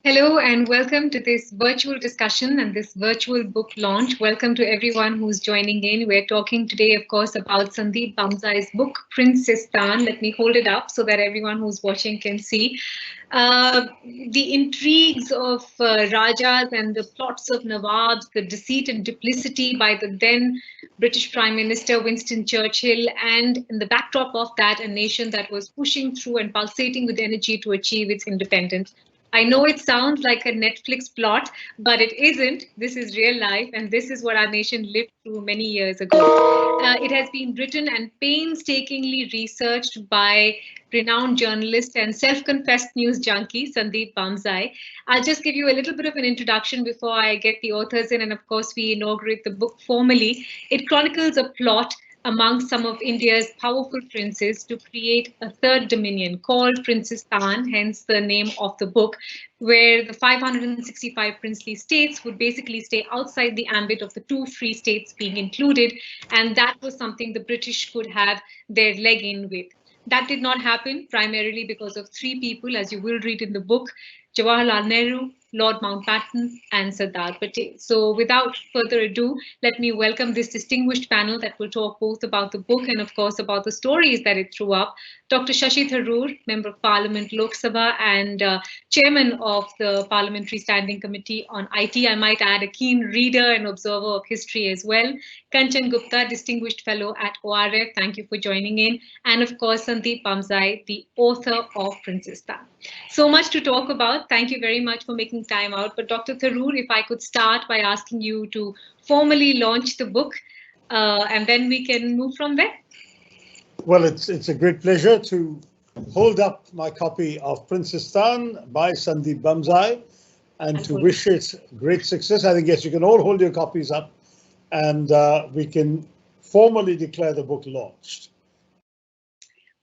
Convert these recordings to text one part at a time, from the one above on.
Hello and welcome to this virtual discussion and this virtual book launch. Welcome to everyone who's joining in. We're talking today, of course, about Sandeep Bamzai's book, Princestan. Let me hold it up so that everyone who's watching can see. The intrigues of Rajas and the plots of Nawabs, the deceit and duplicity by the then British Prime Minister Winston Churchill, and in the backdrop of that, a nation that was pushing through and pulsating with energy to achieve its independence. I know it sounds like a Netflix plot, but it isn't. This is real life, and this is what our nation lived through many years ago. It has been written and painstakingly researched by renowned journalist and self confessed news junkie Sandeep Bamzai. I'll just give you a little bit of an introduction before I get the authors in, and of course, we inaugurate the book formally. It chronicles a plot among some of India's powerful princes to create a third dominion called Princestan, hence the name of the book, where the 565 princely states would basically stay outside the ambit of the two free states being included. And that was something the British could have their leg in with. That did not happen primarily because of three people, as you will read in the book: Jawaharlal Nehru, Lord Mountbatten, and Sardar Patel. So without further ado, let me welcome this distinguished panel that will talk both about the book and, of course, about the stories that it threw up. Dr. Shashi Tharoor, Member of Parliament, Lok Sabha, and Chairman of the Parliamentary Standing Committee on IT. I might add, a keen reader and observer of history as well. Kanchan Gupta, Distinguished Fellow at ORF. Thank you for joining in. And, of course, Sandeep Bamzai, the author of Princestan. So much to talk about. Thank you very much for making time out. But Dr. Tharoor, if I could start by asking you to formally launch the book, and then we can move from there. Well, it's a great pleasure to hold up my copy of Princestan by Sandeep Bamzai and to wish it great success. I think, yes, you can all hold your copies up and we can formally declare the book launched.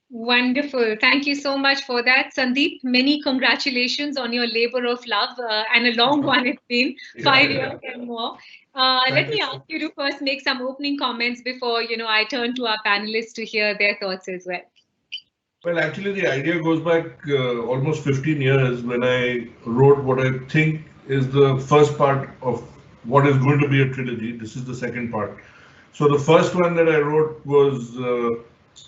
Wonderful. Thank you so much for that, Sandeep. Many congratulations on your labor of love, and a long one it's been, 5 years and more. Let me ask you to first make some opening comments before I turn to our panelists to hear their thoughts as well. Well, actually, the idea goes back almost 15 years when I wrote what I think is the first part of what is going to be a trilogy. This is the second part. So the first one that I wrote was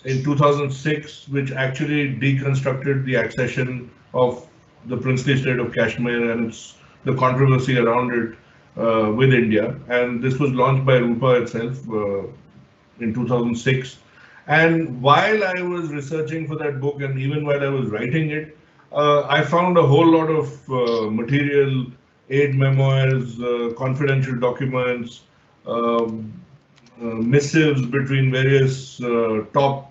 in 2006, which actually deconstructed the accession of the princely state of Kashmir and the controversy around it with India. And this was launched by Rupa itself in 2006. And while I was researching for that book and even while I was writing it, I found a whole lot of material, aid memoirs, confidential documents, missives between various top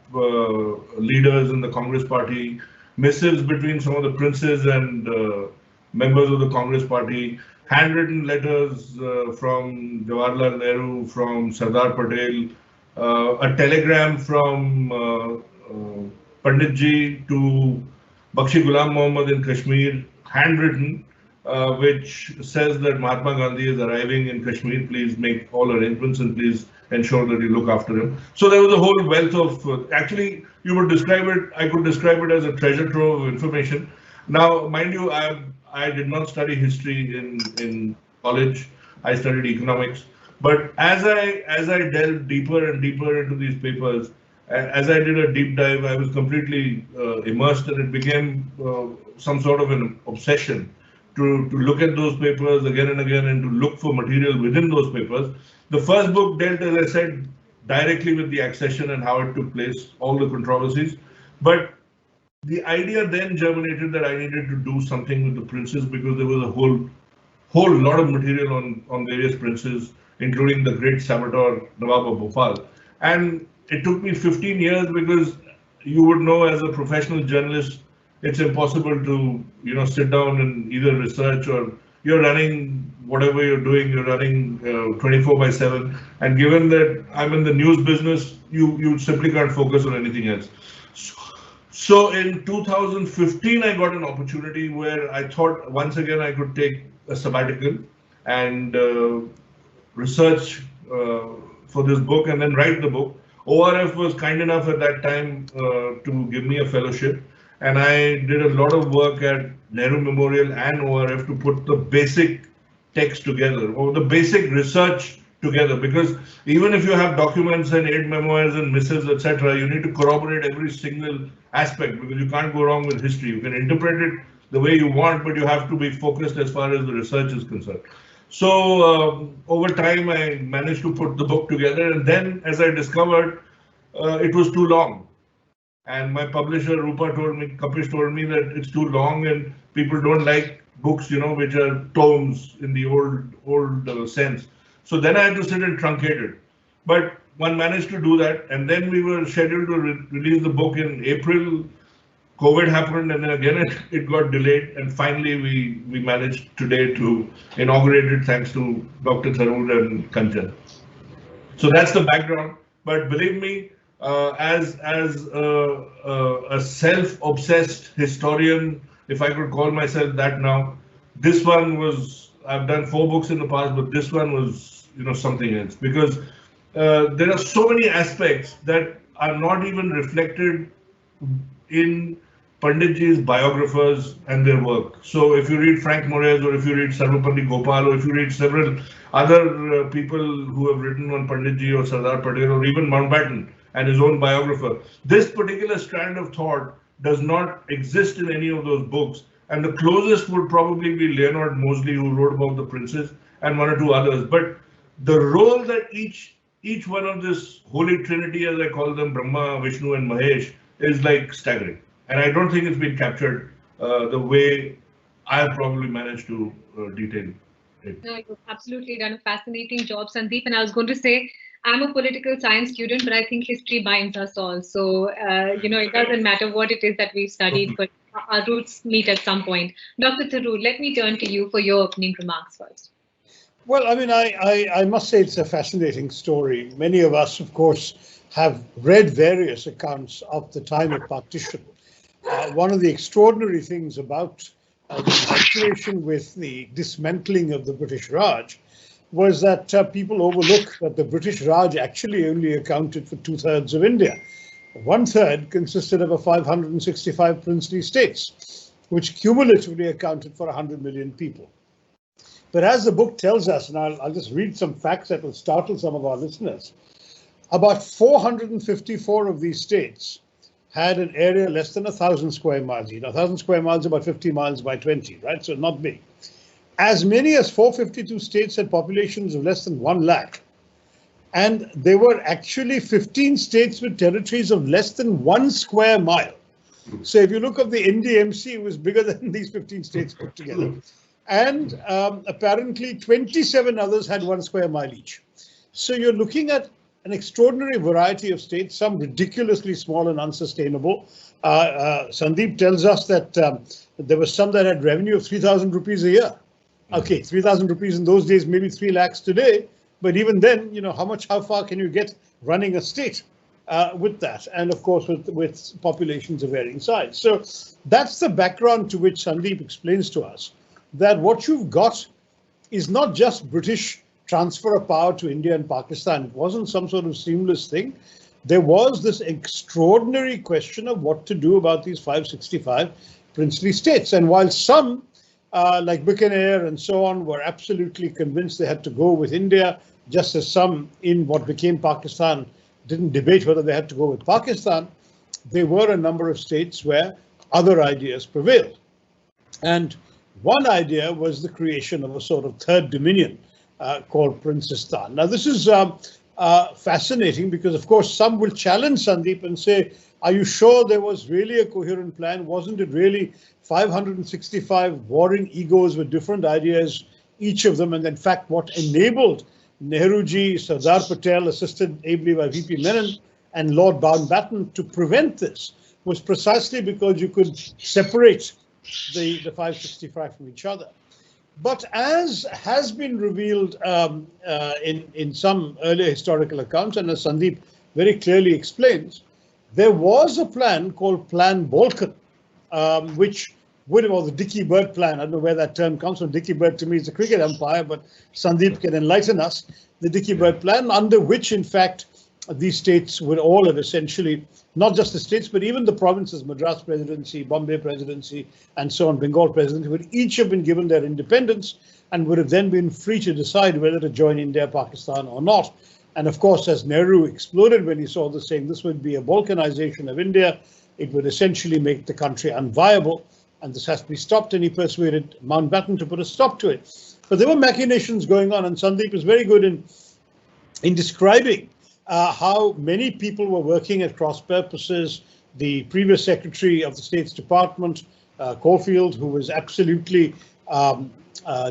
leaders in the Congress party, missives between some of the princes and members of the Congress party, handwritten letters from Jawaharlal Nehru, from Sardar Patel, a telegram from Panditji to Bakshi Ghulam Muhammad in Kashmir, handwritten, which says that Mahatma Gandhi is arriving in Kashmir. Please make all arrangements and please ensure that you look after him. So there was a whole wealth of, actually, you would describe it, I could describe it as a treasure trove of information. Now, mind you, I did not study history in college. I studied economics. But as I delved deeper and deeper into these papers, as I did a deep dive, I was completely immersed, and it became some sort of an obsession to look at those papers again and again and to look for material within those papers. The first book dealt, as I said, directly with the accession and how it took place, all the controversies. But the idea then germinated that I needed to do something with the princes because there was a whole lot of material on various princes, including the great saboteur Nawab of Bhopal. And it took me 15 years because you would know as a professional journalist, it's impossible to sit down and either research or you're running whatever you're doing, you're running 24/7. And given that I'm in the news business, you simply can't focus on anything else. So in 2015, I got an opportunity where I thought once again I could take a sabbatical and research for this book and then write the book. ORF was kind enough at that time to give me a fellowship. and I did a lot of work at Nehru Memorial and ORF to put the basic text together or the basic research together, because even if you have documents and aid memoirs and missives, etc., you need to corroborate every single aspect, because you can't go wrong with history. You can interpret it the way you want, but you have to be focused as far as the research is concerned. So over time, I managed to put the book together, and then as I discovered, it was too long. And my publisher Kapish told me that it's too long and people don't like books, which are tomes in the old sense. So then I had to sit and truncate it. But one managed to do that, and then we were scheduled to release the book in April. COVID happened, and then again it got delayed, and finally we managed today to inaugurate it thanks to Dr. Tharoor and Kanchan. So that's the background. But believe me, as a self-obsessed historian, if I could call myself that now, this one was, I've done 4 books in the past, but this one was, something else, because there are so many aspects that are not even reflected in Panditji's biographers and their work. So if you read Frank Moraes, or if you read Sarvapalli Gopal, or if you read several other people who have written on Panditji or Sardar Patel, or even Mountbatten and his own biographer, this particular strand of thought does not exist in any of those books. And the closest would probably be Leonard Mosley, who wrote about the princes, and 1 or 2 others. But the role that each one of this holy trinity, as I call them, Brahma, Vishnu and Mahesh, is like staggering. And I don't think it's been captured the way I have probably managed to detail it. No, you've absolutely done a fascinating job, Sandeep. And I was going to say, I'm a political science student, but I think history binds us all. So, it doesn't matter what it is that we've studied, but our roots meet at some point. Dr. Tharoor, let me turn to you for your opening remarks first. Well, I mean, I must say it's a fascinating story. Many of us, of course, have read various accounts of the time of partition. One of the extraordinary things about the situation with the dismantling of the British Raj was that people overlook that the British Raj actually only accounted for 2/3 of India. 1/3 consisted of 565 princely states, which cumulatively accounted for 100 million people. But as the book tells us, and I'll just read some facts that will startle some of our listeners, about 454 of these states had an area less than 1,000 square miles. 1,000 square miles is about 50 miles by 20, right? So not big. As many as 452 states had populations of less than 1 lakh. And there were actually 15 states with territories of less than 1 square mile. So if you look at the NDMC, it was bigger than these 15 states put together. And apparently 27 others had 1 square mile each. So you're looking at an extraordinary variety of states, some ridiculously small and unsustainable. Sandeep tells us that there were some that had revenue of 3,000 rupees a year. Okay, 3,000 rupees in those days, maybe 3 lakhs today. But even then, how far can you get running a state with that? And of course, with populations of varying size. So that's the background to which Sandeep explains to us that what you've got is not just British transfer of power to India and Pakistan. It wasn't some sort of seamless thing. There was this extraordinary question of what to do about these 565 princely states. And while some, like Bikaner and so on, were absolutely convinced they had to go with India, just as some in what became Pakistan didn't debate whether they had to go with Pakistan, there were a number of states where other ideas prevailed. And one idea was the creation of a sort of third dominion called Princestan. Now, this is fascinating because, of course, some will challenge Sandeep and say, are you sure there was really a coherent plan? Wasn't it really 565 warring egos with different ideas, each of them? And in fact, what enabled Nehruji, Sardar Patel, assisted ably by VP Menon and Lord Mountbatten to prevent this was precisely because you could separate the 565 from each other. But as has been revealed in some earlier historical accounts, and as Sandeep very clearly explains, there was a plan called Plan Balkan, which would have, or the Dickie Bird plan, I don't know where that term comes from. Dickie Bird to me is a cricket umpire, but Sandeep can enlighten us. The Dickie Bird plan, under which, in fact, these states would all have essentially, not just the states, but even the provinces, Madras Presidency, Bombay Presidency, and so on, Bengal Presidency, would each have been given their independence and would have then been free to decide whether to join India, Pakistan or not. And of course, as Nehru exploded when he saw this, saying this would be a balkanization of India, it would essentially make the country unviable, and this has to be stopped, and he persuaded Mountbatten to put a stop to it. But there were machinations going on, and Sandeep is very good in describing how many people were working at cross purposes. The previous Secretary of the State's Department, Caulfield, who was absolutely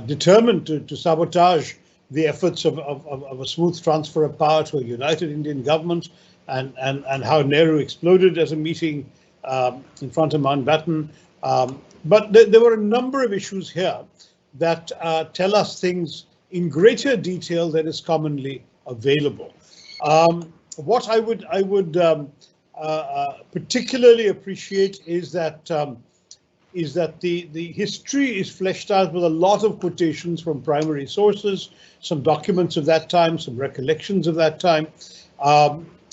determined to sabotage the efforts of a smooth transfer of power to a united Indian government, and how Nehru exploded as a meeting in front of Mountbatten. But there were a number of issues here that tell us things in greater detail than is commonly available. What I would particularly appreciate is that the history is fleshed out with a lot of quotations from primary sources, some documents of that time, some recollections of that time,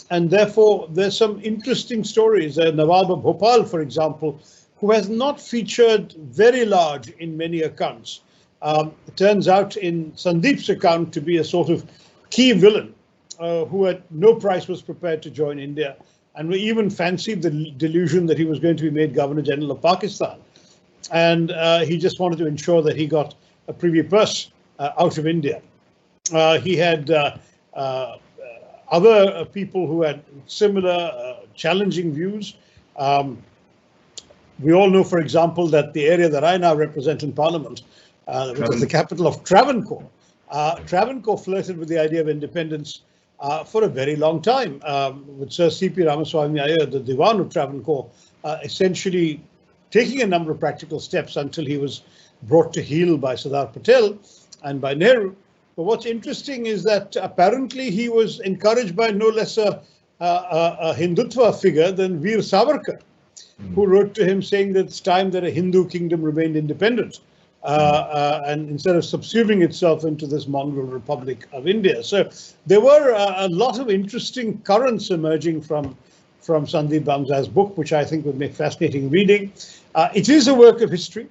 and therefore there's some interesting stories. Nawab of Bhopal, for example, who has not featured very large in many accounts, it turns out in Sandeep's account to be a sort of key villain who at no price was prepared to join India, and we even fancied the delusion that he was going to be made Governor General of Pakistan. And he just wanted to ensure that he got a privy purse out of India. He had other people who had similar challenging views. We all know, for example, that the area that I now represent in Parliament, which is the capital of Travancore, Travancore flirted with the idea of independence for a very long time, with Sir C.P. Ramaswamy Iyer, the Diwan of Travancore, essentially taking a number of practical steps until he was brought to heel by Sardar Patel and by Nehru. But what's interesting is that apparently he was encouraged by no less a Hindutva figure than Veer Savarkar, who wrote to him saying that it's time that a Hindu kingdom remained independent, and instead of subsuming itself into this mongrel Republic of India. So there were a lot of interesting currents emerging from Sandeep Bamzai's book, which I think would make fascinating reading. It is a work of history.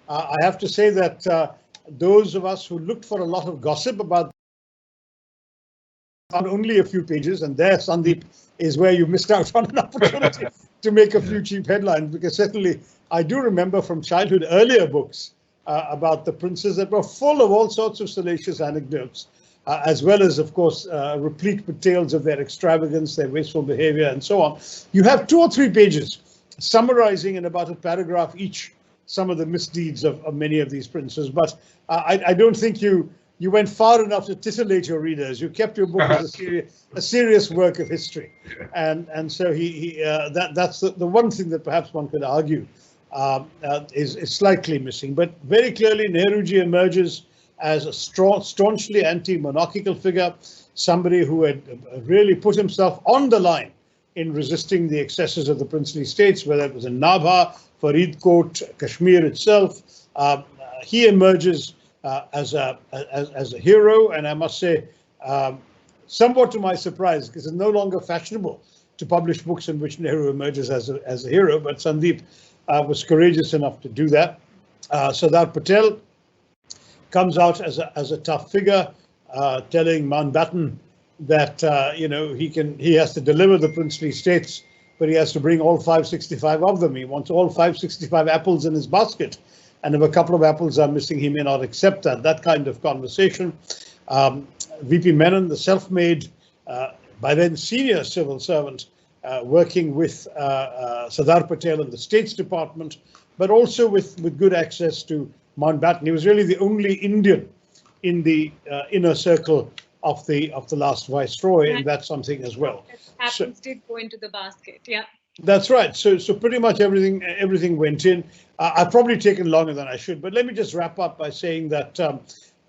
I have to say that those of us who looked for a lot of gossip about on only a few pages, and there, Sandeep, is where you missed out on an opportunity to make a few cheap headlines, because certainly I do remember from childhood earlier books about the princes that were full of all sorts of salacious anecdotes, as well as, of course, replete with tales of their extravagance, their wasteful behavior, and so on. You have 2 or 3 pages summarizing in about a paragraph each some of the misdeeds of many of these princes, but I don't think you went far enough to titillate your readers. You kept your book as a serious work of history, and so that's the one thing that perhaps one could argue is slightly missing. But very clearly, Nehruji emerges as a staunchly anti-monarchical figure, somebody who had really put himself on the line in resisting the excesses of the princely states, whether it was in Nabha, Faridkot, Kashmir itself. He emerges as a hero, and I must say, somewhat to my surprise, because it's no longer fashionable to publish books in which Nehru emerges as a hero, but Sandeep was courageous enough to do that. Sardar Patel comes out as a tough figure, telling Mountbatten that he has to deliver the princely states, but he has to bring all 565 of them. He wants all 565 apples in his basket, and if a couple of apples are missing, he may not accept that kind of conversation. VP Menon, the self-made, by then senior civil servant, working with Sardar Patel in the States Department, but also with good access to Mountbatten. He was really the only Indian in the inner circle of the last viceroy, and that's something as well. Apples did go into the basket, yeah. That's right. So pretty much everything went in. I've probably taken longer than I should, but let me just wrap up by saying that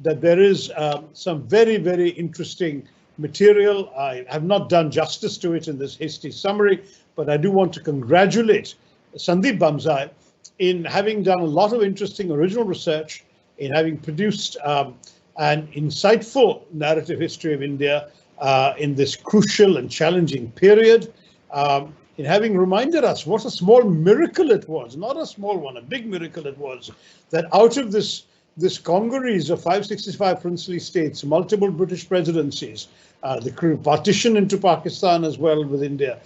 that there is some very, very interesting material. I have not done justice to it in this hasty summary, but I do want to congratulate Sandeep Bamzai in having done a lot of interesting original research, in having produced an insightful narrative history of India, in this crucial and challenging period, in having reminded us what a small miracle it was, not a small one, a big miracle it was, that out of this congeries of 565 princely states, multiple British presidencies, the partition into Pakistan as well with India,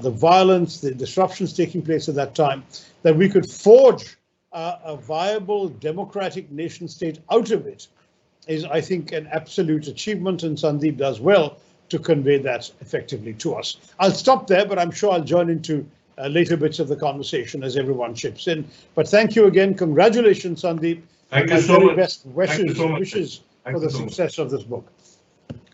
the violence, the disruptions taking place at that time, that we could forge a viable democratic nation state out of it is, I think, an absolute achievement, and Sandeep does well to convey that effectively to us. I'll stop there, but I'm sure I'll join into later bits of the conversation as everyone chips in. But thank you again. Congratulations, Sandeep. Thank you so much. Best wishes for the success of this book.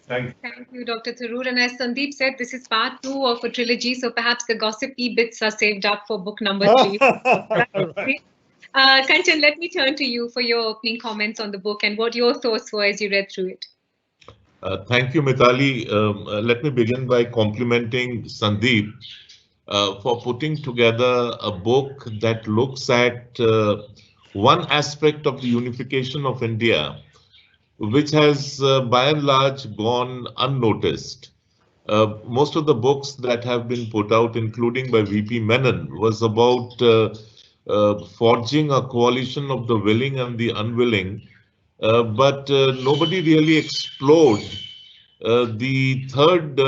Thank you. Thank you, Dr. Tharoor. And as Sandeep said, this is part 2 of a trilogy, so perhaps the gossipy bits are saved up for book number 3. Right. Kanchan, let me turn to you for your opening comments on the book and what your thoughts were as you read through it. Thank you, Mithali. Let me begin by complimenting Sandeep for putting together a book that looks at one aspect of the unification of India, which has by and large gone unnoticed. Most of the books that have been put out, including by V.P. Menon, was about forging a coalition of the willing and the unwilling, but nobody really explored the third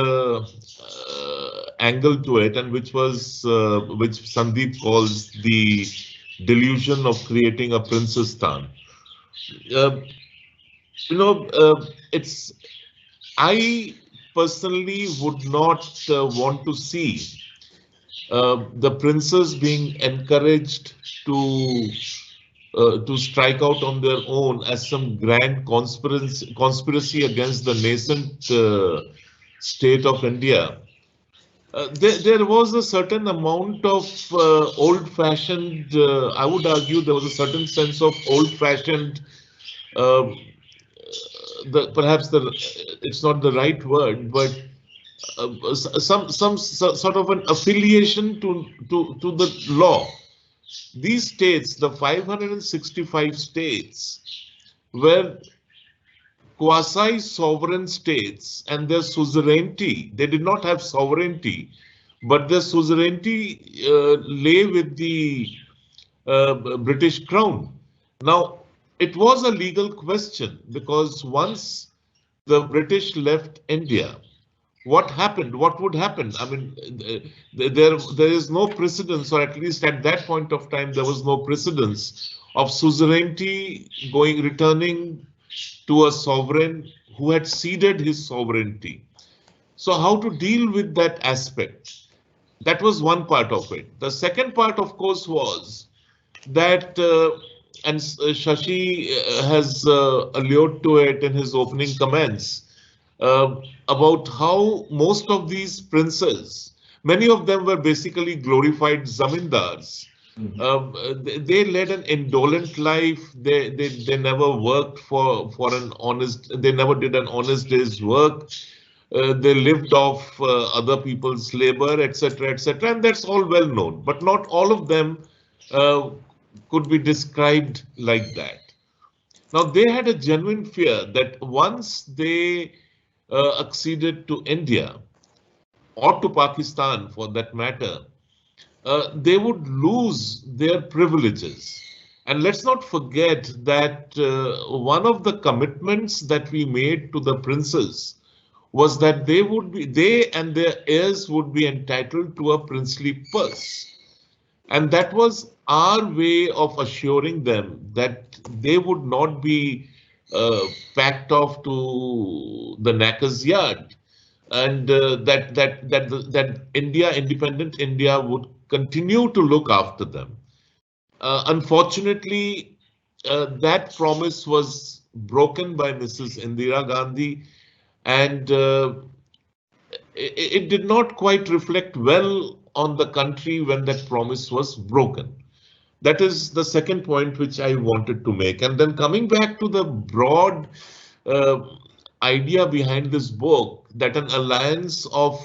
angle to it, and which Sandeep calls the delusion of creating a Princestan. I personally would not want to see the princes being encouraged to strike out on their own as some grand conspiracy against the nascent state of India. There was a certain amount of old-fashioned, I would argue there was a certain sense of old-fashioned, perhaps it's not the right word, but some sort of an affiliation to the law. These states, the 565 states, were quasi-sovereign states, and their suzerainty, they did not have sovereignty, but their suzerainty lay with the British Crown. Now, it was a legal question, because once the British left India, what happened? What would happen? I mean, there is no precedence, or at least at that point of time, there was no precedence of suzerainty returning to a sovereign who had ceded his sovereignty. So how to deal with that aspect? That was one part of it. The second part, of course, was that, and Shashi has allured to it in his opening comments, about how most of these princes, many of them were basically glorified zamindars. They led an indolent life. They never worked for an honest. They never did an honest day's work. They lived off other people's labor, etc., etc., and that's all well known. But not all of them could be described like that. Now, they had a genuine fear that once they acceded to India, or to Pakistan for that matter, they would lose their privileges. And let's not forget that one of the commitments that we made to the princes was that they and their heirs would be entitled to a princely purse. And that was our way of assuring them that they would not be packed off to the knacker's yard, and that India, independent India, would continue to look after them. Unfortunately, that promise was broken by Mrs. Indira Gandhi, and it did not quite reflect well on the country when that promise was broken. That is the second point which I wanted to make. And then coming back to the broad idea behind this book, that an alliance of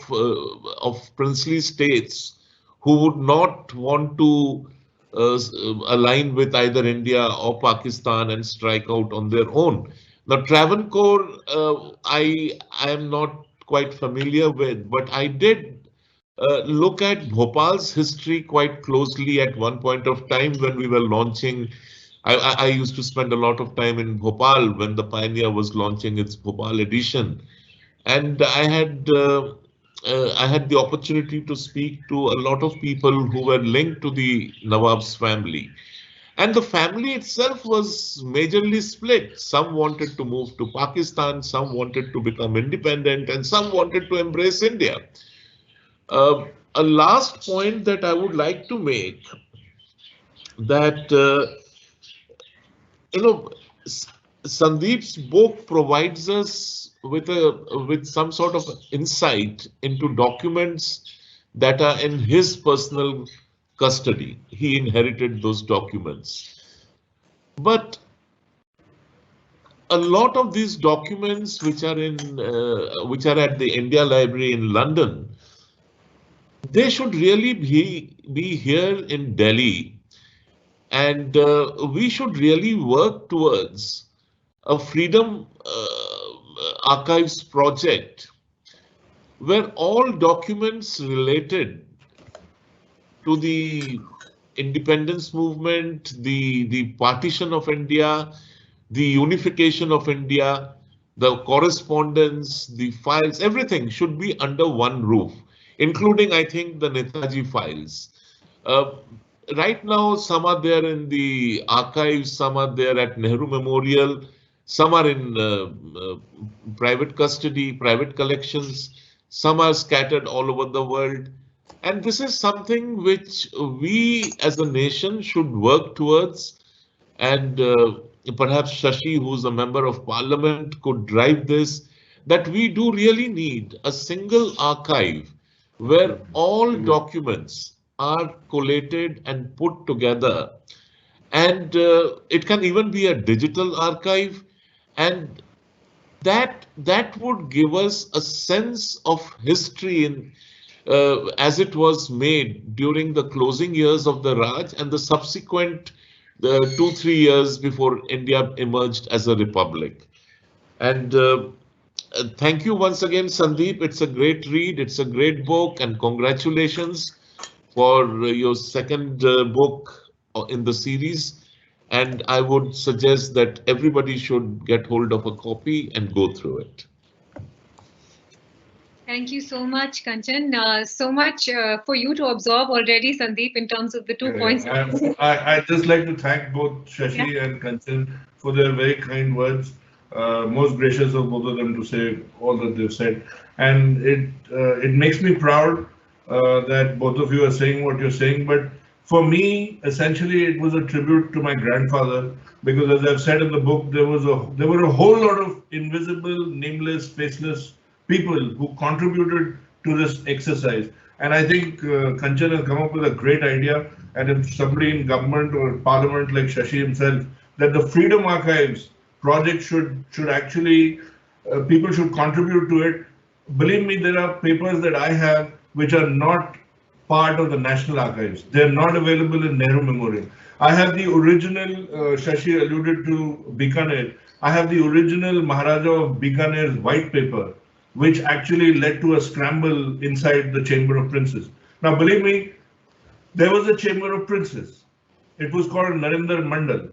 princely states who would not want to align with either India or Pakistan and strike out on their own. Now, Travancore, I am not quite familiar with, but I did look at Bhopal's history quite closely at one point of time when we were launching. I used to spend a lot of time in Bhopal when the Pioneer was launching its Bhopal edition, and I had the opportunity to speak to a lot of people who were linked to the Nawab's family. And the family itself was majorly split. Some wanted to move to Pakistan, some wanted to become independent, and some wanted to embrace India. A last point that I would like to make, that Sandeep's book provides us with some sort of insight into documents that are in his personal custody. He inherited those documents. But a lot of these documents which are at the India Library in London, they should really be here in Delhi, and we should really work towards a Freedom Archives project where all documents related to the independence movement, the partition of India, the unification of India, the correspondence, the files, everything should be under one roof, including, I think, the Netaji files. Right now, some are there in the archives, some are there at Nehru Memorial, some are in private custody, private collections, some are scattered all over the world. And this is something which we as a nation should work towards. And perhaps Shashi, who's a member of parliament, could drive this, that we do really need a single archive where all documents are collated and put together. And it can even be a digital archive. And that would give us a sense of history in as it was made during the closing years of the Raj and the subsequent 2-3 years before India emerged as a republic. And thank you once again, Sandeep. It's a great read. It's a great book, and congratulations for your second book in the series. And I would suggest that everybody should get hold of a copy and go through it. Thank you so much, Kanchan. So much for you to absorb already, Sandeep, in terms of the 2 points. I'd just like to thank both Shashi and Kanchan for their very kind words. Most gracious of both of them to say all that they've said. And it makes me proud that both of you are saying what you're saying. But for me, essentially, it was a tribute to my grandfather, because as I've said in the book, there were a whole lot of invisible, nameless, faceless people who contributed to this exercise. And I think Kanchan has come up with a great idea. And if somebody in government or parliament like Shashi himself, that the Freedom Archives project should actually, people should contribute to it. Believe me, there are papers that I have which are not part of the National Archives. They're not available in Nehru Memorial. I have the original, Shashi alluded to Bikaner. I have the original Maharaja of Bikaner's white paper, which actually led to a scramble inside the Chamber of Princes. Now, believe me, there was a Chamber of Princes. It was called Narendra Mandal.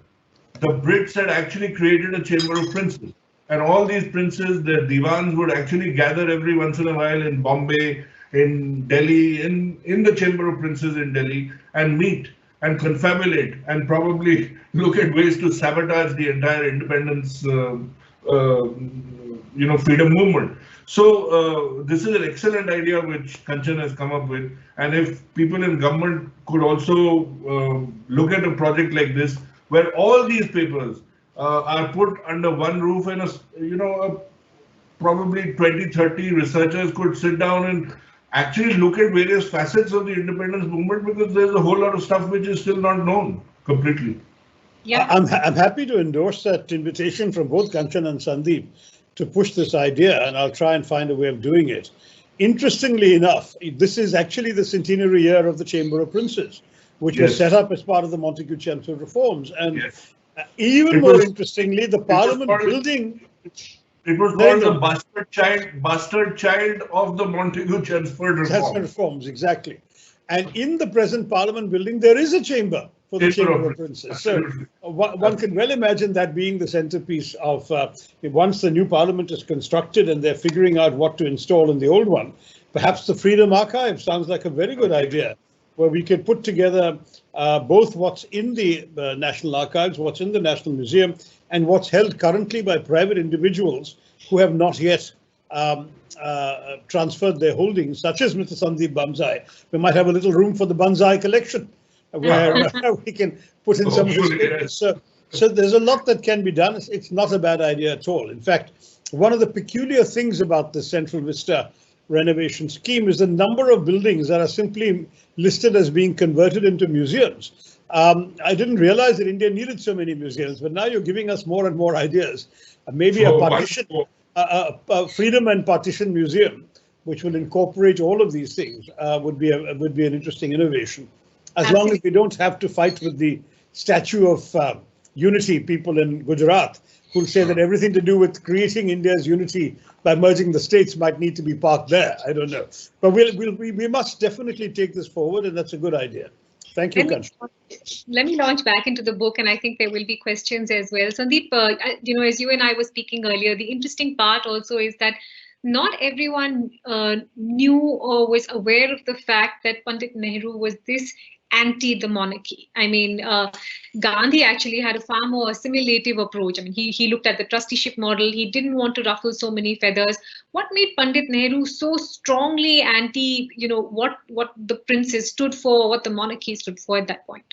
The Brits had actually created a Chamber of Princes. And all these princes, their divans would actually gather every once in a while in Bombay, in Delhi, in the Chamber of Princes in Delhi, and meet and confabulate and probably look at ways to sabotage the entire independence, freedom movement. So this is an excellent idea which Kanchan has come up with. And if people in government could also look at a project like this, where all these papers are put under one roof, and probably 20-30 researchers could sit down and actually look at various facets of the independence movement, because there's a whole lot of stuff which is still not known completely. Yeah, I'm happy to endorse that invitation from both Kanchan and Sandeep to push this idea, and I'll try and find a way of doing it. Interestingly enough, this is actually the centenary year of the Chamber of Princes, which was set up as part of the Montagu Chelmsford reforms. And even more interestingly, the Parliament building It was called the bastard child of the Montagu Chelmsford reforms. Reforms, exactly. And in the present Parliament building, there is a chamber for the Chamber of Princes. So one can well imagine that being the centerpiece of once the new Parliament is constructed and they're figuring out what to install in the old one. Perhaps the Freedom Archive sounds like a very good idea, where we could put together both what's in the National Archives, what's in the National Museum, and what's held currently by private individuals who have not yet transferred their holdings, such as Mr. Sandeep Bamzai. We might have a little room for the Banzai collection, where we can put in some of his papers. So there's a lot that can be done. It's not a bad idea at all. In fact, one of the peculiar things about the Central Vista renovation scheme is the number of buildings that are simply listed as being converted into museums. I didn't realize that India needed so many museums, but now you're giving us more and more ideas. Maybe a partition, a Freedom and Partition Museum, which will incorporate all of these things, would be an interesting innovation. As long as we don't have to fight with the Statue of Unity people in Gujarat, who'll say that everything to do with creating India's unity by merging the states might need to be parked there. I don't know. But we must definitely take this forward, and that's a good idea. Thank you, Kanchi. Let me launch back into the book, and I think there will be questions as well. Sandeep, as you and I were speaking earlier, the interesting part also is that not everyone knew or was aware of the fact that Pandit Nehru was this anti the monarchy. I mean, Gandhi actually had a far more assimilative approach. I mean, he looked at the trusteeship model. He didn't want to ruffle so many feathers. What made Pandit Nehru so strongly anti, what the princes stood for, what the monarchy stood for at that point?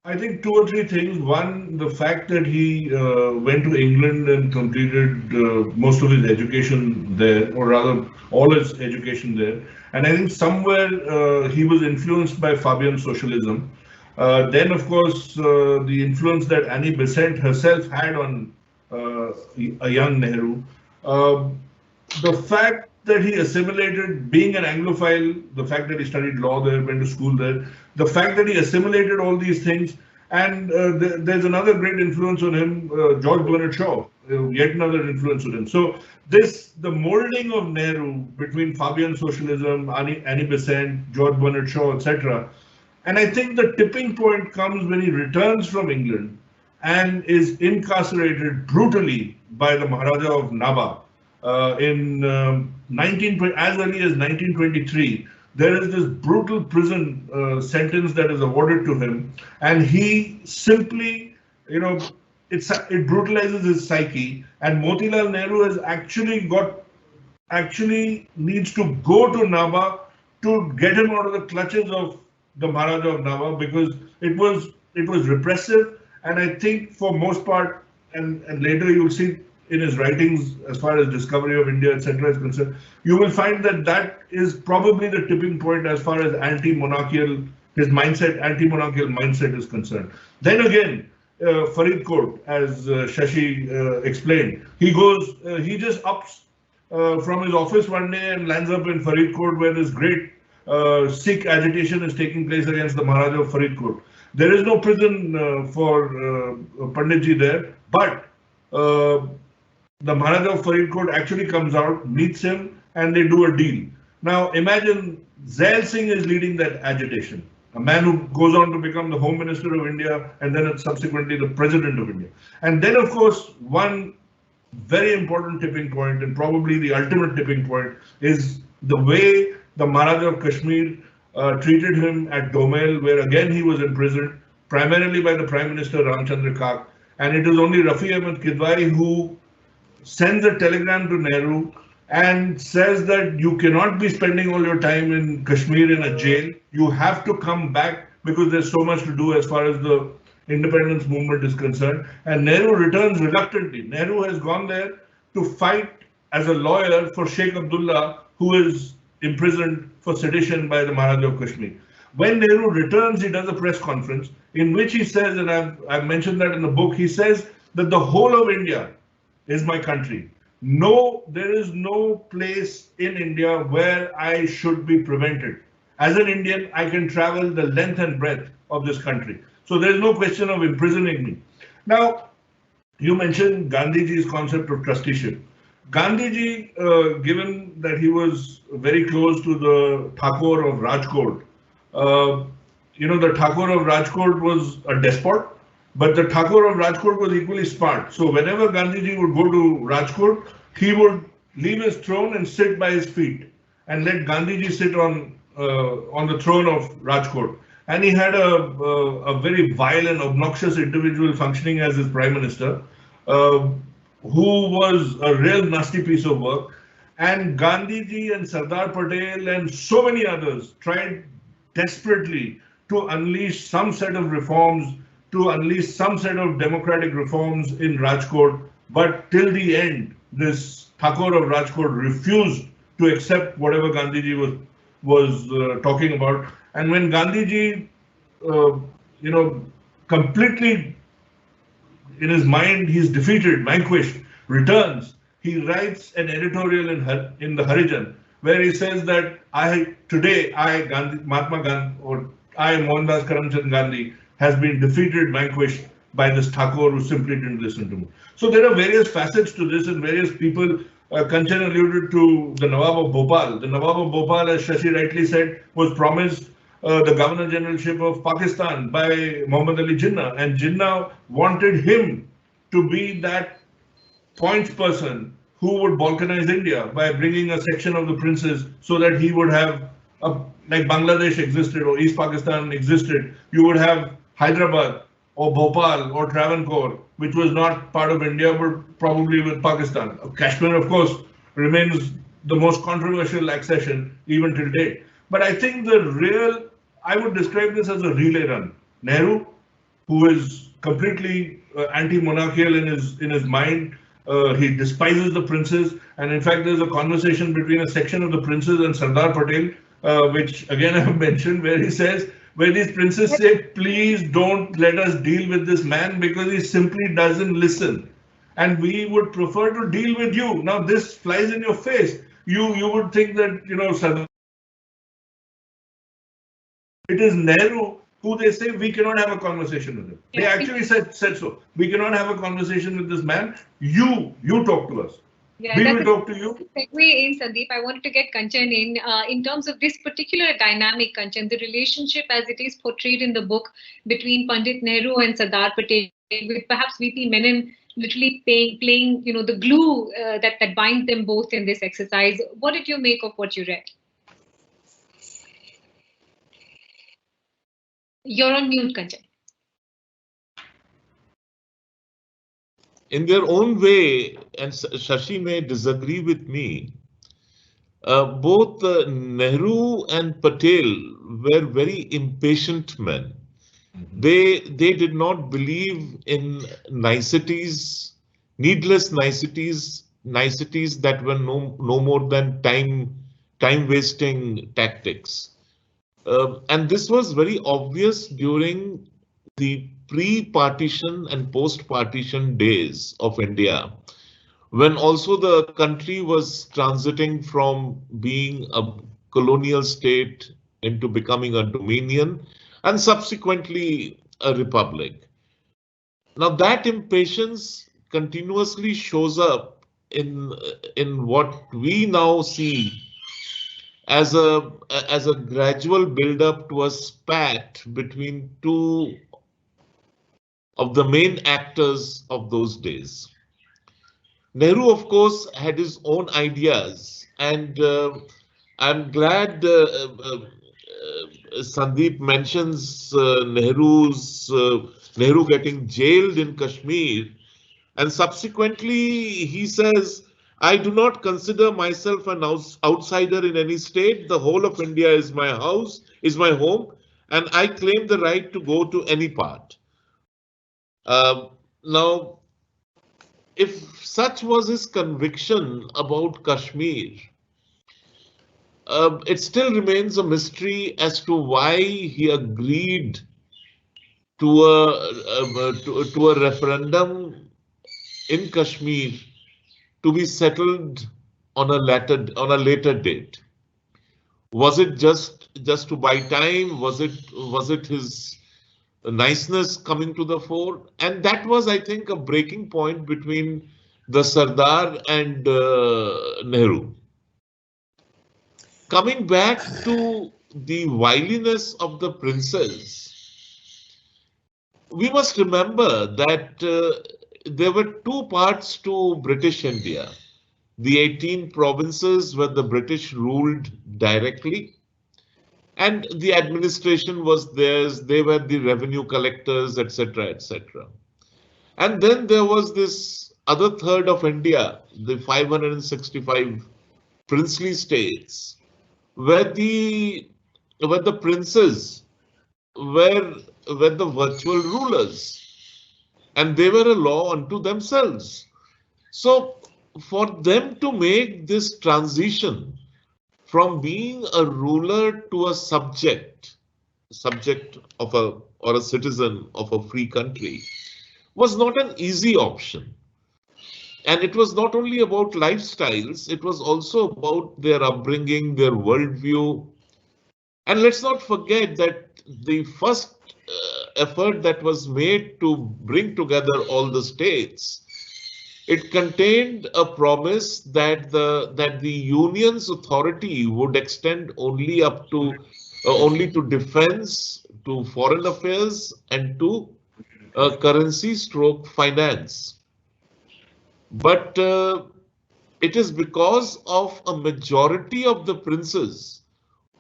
I think 2 or 3 things. One, the fact that he went to England and completed most of his education there, or rather all his education there. And I think somewhere he was influenced by Fabian socialism. Then, of course, the influence that Annie Besant herself had on a young Nehru. The fact that he assimilated, being an Anglophile, the fact that he studied law there, went to school there, the fact that he assimilated all these things, and there's another great influence on him, George Bernard Shaw, yet another influence on him. So the molding of Nehru between Fabian socialism, Annie Besant, George Bernard Shaw, etc. And I think the tipping point comes when he returns from England and is incarcerated brutally by the Maharaja of Nabha. In as early as 1923, there is this brutal prison sentence that is awarded to him, and he simply, it brutalizes his psyche. And Motilal Nehru has actually needs to go to Nabha to get him out of the clutches of the Maharaja of Nabha, because it was repressive. And I think for most part, and later you'll see in his writings, as far as discovery of India, etc. is concerned, you will find that is probably the tipping point as far as anti-monarchical mindset is concerned. Then again, Faridkot, as Shashi explained, he just ups from his office one day and lands up in Faridkot, where this great Sikh agitation is taking place against the Maharaja of Faridkot. There is no prison for Panditji there, but the Maharaja of Faridkot actually comes out, meets him, and they do a deal. Now imagine Zail Singh is leading that agitation, a man who goes on to become the Home Minister of India and then subsequently the President of India. And then, of course, one very important tipping point, and probably the ultimate tipping point, is the way the Maharaja of Kashmir treated him at Domel, where again he was imprisoned, primarily by the Prime Minister Ramchandra Kak. And it is only Rafi Ahmed Kidwai who sends a telegram to Nehru and says that you cannot be spending all your time in Kashmir in a jail. You have to come back because there's so much to do as far as the independence movement is concerned. And Nehru returns reluctantly. Nehru has gone there to fight as a lawyer for Sheikh Abdullah, who is imprisoned for sedition by the Maharaja of Kashmir. When Nehru returns, he does a press conference in which he says, and I've mentioned that in the book, he says that the whole of India is my country. No, there is no place in India where I should be prevented. As an Indian, I can travel the length and breadth of this country. So there is no question of imprisoning me. Now, you mentioned Gandhiji's concept of trusteeship. Gandhiji, given that he was very close to the Thakur of Rajkot, the Thakur of Rajkot was a despot, but the Thakur of Rajkot was equally smart. So whenever Gandhiji would go to Rajkot, he would leave his throne and sit by his feet and let Gandhiji sit on the throne of Rajkot. And he had a very vile and obnoxious individual functioning as his prime minister, who was a real nasty piece of work. And Gandhiji and Sardar Patel and so many others tried desperately to unleash some set of reforms, to unleash some set of democratic reforms in Rajkot. But till the end, this Thakur of Rajkot refused to accept whatever Gandhiji was talking about. And when Gandhiji, completely in his mind, he's defeated, vanquished, returns, he writes an editorial in the Harijan, where he says that Mahatma Gandhi, or I, Mohandas Karamchand Gandhi, has been defeated, vanquished by this Thakur who simply didn't listen to me. So there are various facets to this, and various people. Kanchan alluded to the Nawab of Bhopal. The Nawab of Bhopal, as Shashi rightly said, was promised the Governor Generalship of Pakistan by Muhammad Ali Jinnah, and Jinnah wanted him to be that point person who would balkanize India by bringing a section of the princes so that he would have, like Bangladesh existed or East Pakistan existed, you would have Hyderabad or Bhopal or Travancore, which was not part of India but probably with Pakistan. Kashmir, of course, remains the most controversial accession even till date. But I think I would describe this as a relay run. Nehru, who is completely anti-monarchical in his mind, he despises the princes, and in fact there's a conversation between a section of the princes and Sardar Patel, which again I have mentioned, where these princes say, please don't let us deal with this man because he simply doesn't listen, and we would prefer to deal with you. Now this flies in your face. You would think that, Sardar, it is Nehru who they say we cannot have a conversation with him. They actually said so. We cannot have a conversation with this man. You talk to us. Yeah, we will talk to you. Segue in, Sandeep. I wanted to get Kanchan in terms of this particular dynamic, Kanchan, the relationship as it is portrayed in the book between Pandit Nehru and Sardar Patel, with perhaps VP Menon literally playing the glue that binds them both in this exercise. What did you make of what you read? You're on mute, Kanchan. In their own way, and Shashi may disagree with me, both Nehru and Patel were very impatient men. They did not believe in niceties, needless niceties that were no more than time wasting tactics. And this was very obvious during the pre-partition and post-partition days of India, when also the country was transiting from being a colonial state into becoming a dominion and subsequently a republic. Now that impatience continuously shows up in what we now see as a gradual build-up to a spat between two of the main actors of those days. Nehru, of course, had his own ideas, and I'm glad Sandeep mentions Nehru getting jailed in Kashmir, and subsequently he says, I do not consider myself an outsider in any state. The whole of India is my house, is my home, and I claim the right to go to any part. Now, if such was his conviction about Kashmir, it still remains a mystery as to why he agreed to a referendum in Kashmir to be settled on a later date. Was it just to buy time? Was it his niceness coming to the fore? And that was, I think, a breaking point between the Sardar and Nehru. Coming back to the wiliness of the princes, we must remember that there were two parts to British India. The 18 provinces where the British ruled directly, and the administration was theirs. They were the revenue collectors, etc., etc. And then there was this other third of India, the 565 princely states, where the princes were the virtual rulers, and they were a law unto themselves. So for them to make this transition from being a ruler to a subject of a citizen of a free country was not an easy option. And it was not only about lifestyles, it was also about their upbringing, their worldview. And let's not forget that the first effort that was made to bring together all the states, it contained a promise that the union's authority would extend only up to only to defense, to foreign affairs, and to currency stroke finance. But it is because of a majority of the princes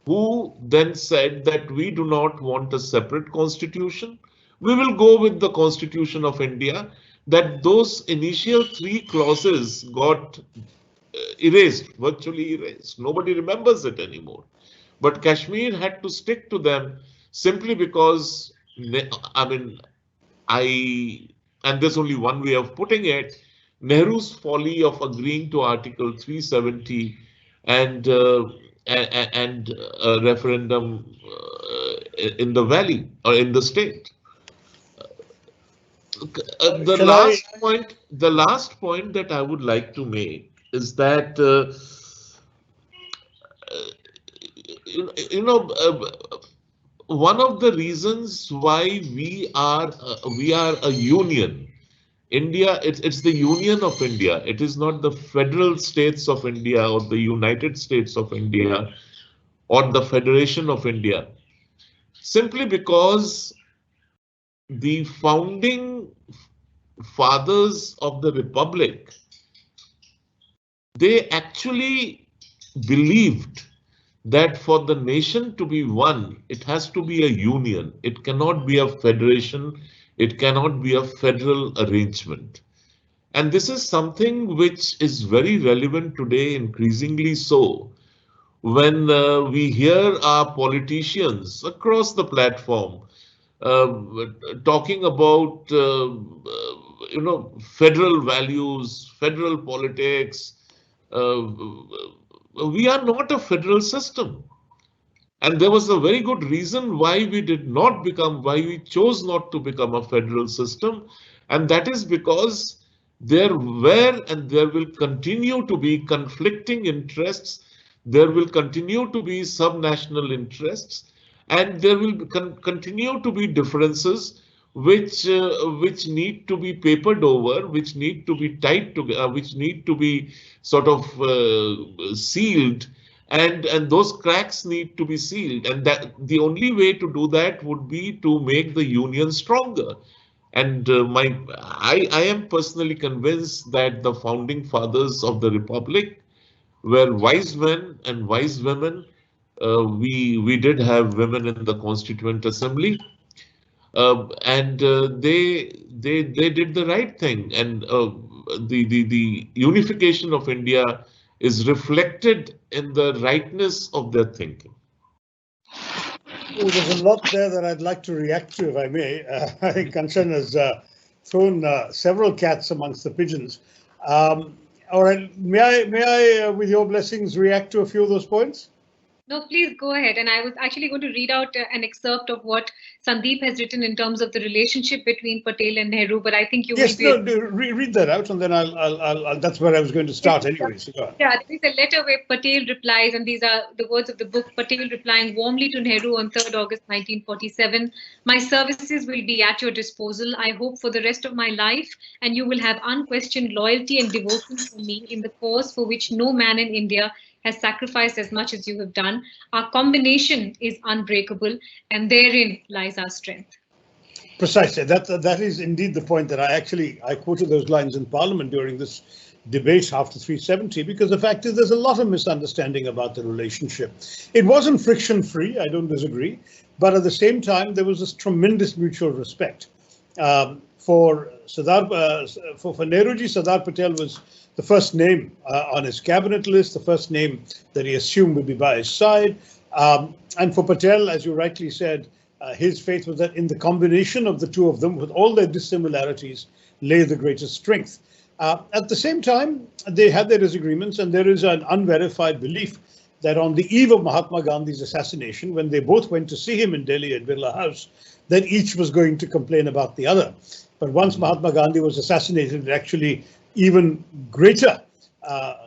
who then said that we do not want a separate constitution. We will go with the Constitution of India, that those initial 3 clauses got erased, virtually erased. Nobody remembers it anymore. But Kashmir had to stick to them simply because, and there's only one way of putting it, Nehru's folly of agreeing to Article 370 and a referendum in the valley or in the state. The last point that I would like to make is that one of the reasons why we are a union. India, it's the Union of India. It is not the Federal States of India or the United States of India or the Federation of India. Simply because the founding fathers of the Republic, they actually believed that for the nation to be one, it has to be a union. It cannot be a federation. It cannot be a federal arrangement. And this is something which is very relevant today, increasingly so, when we hear our politicians across the platform talking about, federal values, federal politics. We are not a federal system. And there was a very good reason why we chose not to become a federal system. And that is because there were and there will continue to be conflicting interests. There will continue to be subnational interests, and there will continue to be differences which need to be papered over, which need to be tied together, which need to be sort of sealed. And those cracks need to be sealed, and that the only way to do that would be to make the union stronger. And I am personally convinced that the founding fathers of the Republic were wise men and wise women. We did have women in the Constituent Assembly, and they did the right thing, and the unification of India is reflected in the rightness of their thinking. Oh, there's a lot there that I'd like to react to, if I may. I think Kanchan has thrown several cats amongst the pigeons. All right, may I, with your blessings, react to a few of those points? No, please go ahead. And I was actually going to read out an excerpt of what Sandeep has written in terms of the relationship between Patel and Nehru, but I think you will Yes, be. no, read that out, and then that's where I was going to start anyway. So go on. Yeah, there is a letter where Patel replies, and these are the words of the book. Patel replying warmly to Nehru on 3rd August 1947. My services will be at your disposal, I hope, for the rest of my life, and you will have unquestioned loyalty and devotion for me in the cause for which no man in India has sacrificed as much as you have done. Our combination is unbreakable, and therein lies our strength. Precisely. That is indeed the point that I quoted those lines in Parliament during this debate after 370, because the fact is there's a lot of misunderstanding about the relationship. It wasn't friction-free, I don't disagree, but at the same time there was this tremendous mutual respect. For Nehruji, Sardar Patel was the first name on his cabinet list, the first name that he assumed would be by his side. And for Patel, as you rightly said, his faith was that in the combination of the two of them, with all their dissimilarities, lay the greatest strength. At the same time, they had their disagreements, and there is an unverified belief that on the eve of Mahatma Gandhi's assassination, when they both went to see him in Delhi at Birla House, that each was going to complain about the other. But once Mahatma Gandhi was assassinated, actually even greater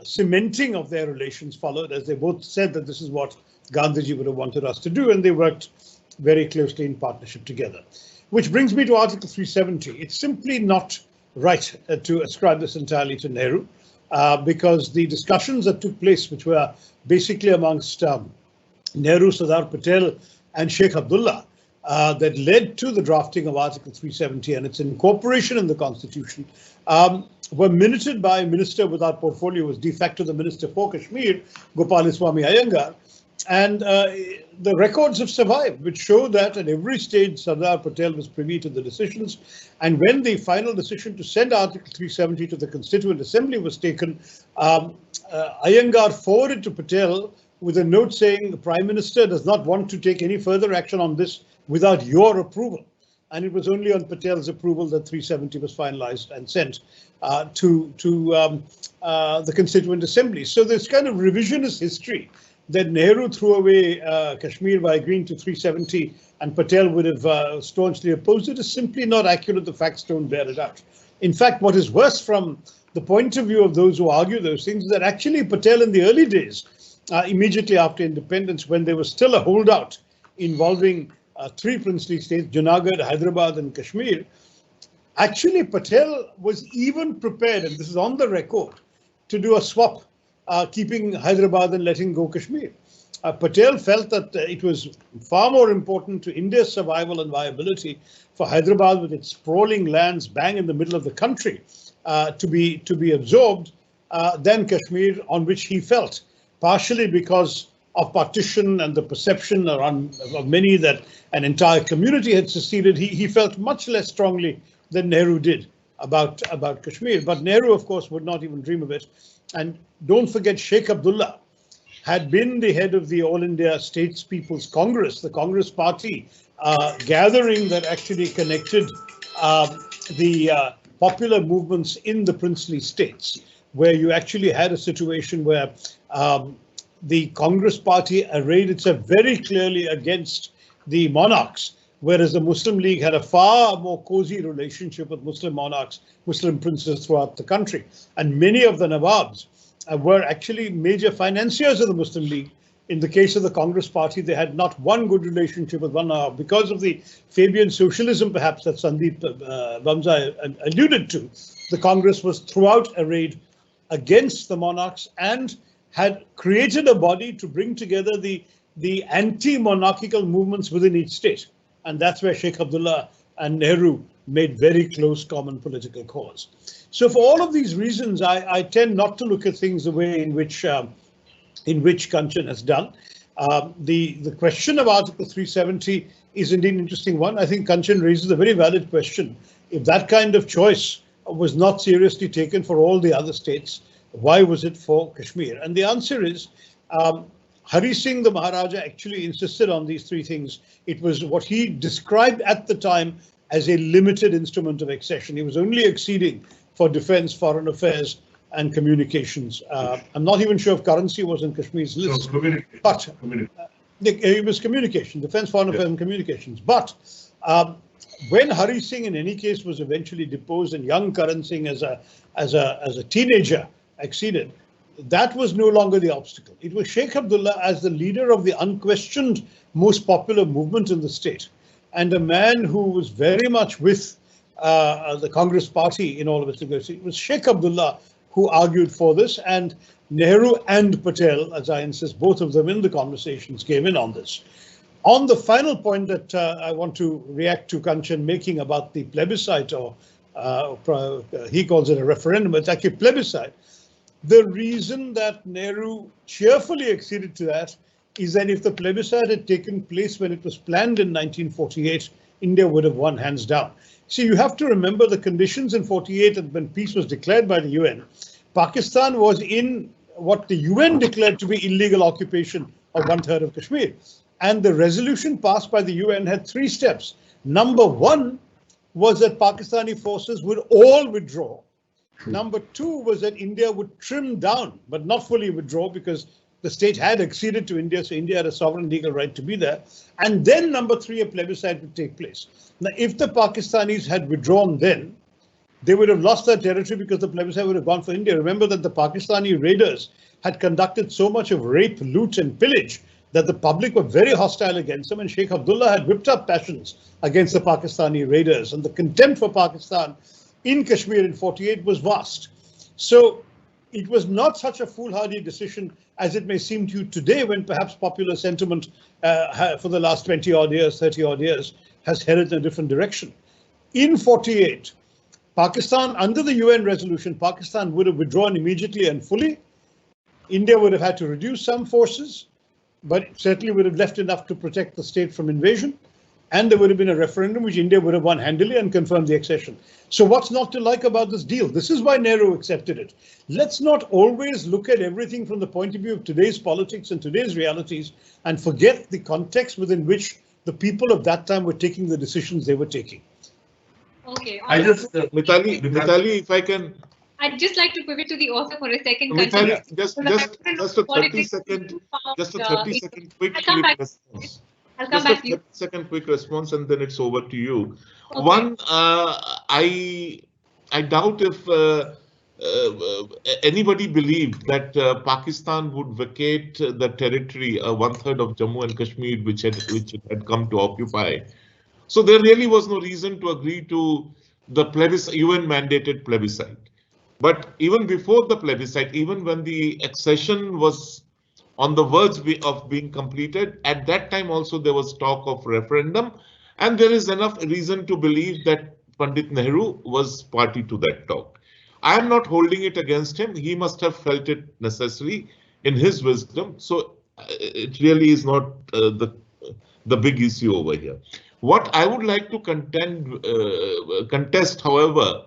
cementing of their relations followed, as they both said that this is what Gandhiji would have wanted us to do, and they worked very closely in partnership together. Which brings me to Article 370. It's simply not right to ascribe this entirely to Nehru, because the discussions that took place, which were basically amongst Nehru, Sardar Patel and Sheikh Abdullah, that led to the drafting of Article 370 and its incorporation in the Constitution, were minuted by a minister without portfolio, who was de facto the Minister for Kashmir, Gopalaswamy Iyengar. And the records have survived, which show that at every stage Sardar Patel was privy to the decisions. And when the final decision to send Article 370 to the Constituent Assembly was taken, Iyengar forwarded to Patel with a note saying the Prime Minister does not want to take any further action on this without your approval. And it was only on Patel's approval that 370 was finalized and sent to the Constituent Assembly. So this kind of revisionist history that Nehru threw away Kashmir by agreeing to 370 and Patel would have staunchly opposed it is simply not accurate. The facts don't bear it out. In fact, what is worse from the point of view of those who argue those things is that actually Patel in the early days, immediately after independence, when there was still a holdout involving three princely states, Junagadh, Hyderabad and Kashmir, actually Patel was even prepared, and this is on the record, to do a swap, keeping Hyderabad and letting go Kashmir. Patel felt that it was far more important to India's survival and viability for Hyderabad, with its sprawling lands bang in the middle of the country, to be absorbed than Kashmir, on which he felt, partially because of partition and the perception of many that an entire community had seceded, he felt much less strongly than Nehru did about Kashmir. But Nehru, of course, would not even dream of it. And don't forget, Sheikh Abdullah had been the head of the All India States People's Congress, the Congress Party gathering that actually connected the popular movements in the princely states, where you actually had a situation where the Congress Party arrayed itself very clearly against the monarchs, whereas the Muslim League had a far more cozy relationship with Muslim monarchs, Muslim princes throughout the country. And many of the Nawabs were actually major financiers of the Muslim League. In the case of the Congress Party, they had not one good relationship with one Nawab. Because of the Fabian socialism, perhaps, that Sandeep Bamzai alluded to, the Congress was throughout arrayed against the monarchs and had created a body to bring together the anti-monarchical movements within each state. And that's where Sheikh Abdullah and Nehru made very close common political cause. So for all of these reasons, I tend not to look at things the way in which Kanchan has done. The question of Article 370 is indeed an interesting one. I think Kanchan raises a very valid question. If that kind of choice was not seriously taken for all the other states, why was it for Kashmir? And the answer is, Hari Singh, the Maharaja, actually insisted on these three things. It was what he described at the time as a limited instrument of accession. He was only acceding for defense, foreign affairs, and communications. I'm not even sure if currency was in Kashmir's list, but it was communication, defense, foreign affairs and communications. But when Hari Singh, in any case, was eventually deposed and young Karan Singh as a teenager acceded, that was no longer the obstacle. It was Sheikh Abdullah as the leader of the unquestioned most popular movement in the state, and a man who was very much with the Congress party in all of its negotiations. It was Sheikh Abdullah who argued for this, and Nehru and Patel, as I insist, both of them in the conversations came in on this. On the final point that I want to react to Kanchan making about the plebiscite, or he calls it a referendum, it's actually plebiscite. The reason that Nehru cheerfully acceded to that is that if the plebiscite had taken place when it was planned in 1948, India would have won hands down. See, you have to remember the conditions in 48 and when peace was declared by the UN. Pakistan was in what the UN declared to be illegal occupation of 1/3 of Kashmir. And the resolution passed by the UN had 3 steps. Number 1 was that Pakistani forces would all withdraw. Number 2 was that India would trim down, but not fully withdraw, because the state had acceded to India, so India had a sovereign legal right to be there. And then number 3, a plebiscite would take place. Now, if the Pakistanis had withdrawn then, they would have lost their territory because the plebiscite would have gone for India. Remember that the Pakistani raiders had conducted so much of rape, loot and pillage that the public were very hostile against them, and Sheikh Abdullah had whipped up passions against the Pakistani raiders, and the contempt for Pakistan in Kashmir in 48 was vast. So it was not such a foolhardy decision as it may seem to you today, when perhaps popular sentiment for the last 20 odd years, 30 odd years has headed in a different direction. In 48, Pakistan, under the UN resolution, Pakistan would have withdrawn immediately and fully. India would have had to reduce some forces, but it certainly would have left enough to protect the state from invasion. And there would have been a referendum which India would have won handily and confirmed the accession. So what's not to like about this deal? This is why Nehru accepted it. Let's not always look at everything from the point of view of today's politics and today's realities and forget the context within which the people of that time were taking the decisions they were taking. Okay. Mithali, if I can. I'd just like to pivot to the author for a second. Mithali, just a 30-second, quick response. I'll come back to you. Just a 30-second quick response, and then it's over to you. Okay. One, I doubt if anybody believed that Pakistan would vacate the territory, 1/3 of Jammu and Kashmir, which it had come to occupy. So there really was no reason to agree to the UN mandated plebiscite. But even before the plebiscite, even when the accession was on the verge of being completed, at that time also there was talk of referendum, and there is enough reason to believe that Pandit Nehru was party to that talk. I am not holding it against him. He must have felt it necessary in his wisdom. So it really is not the big issue over here. What I would like to contest, however,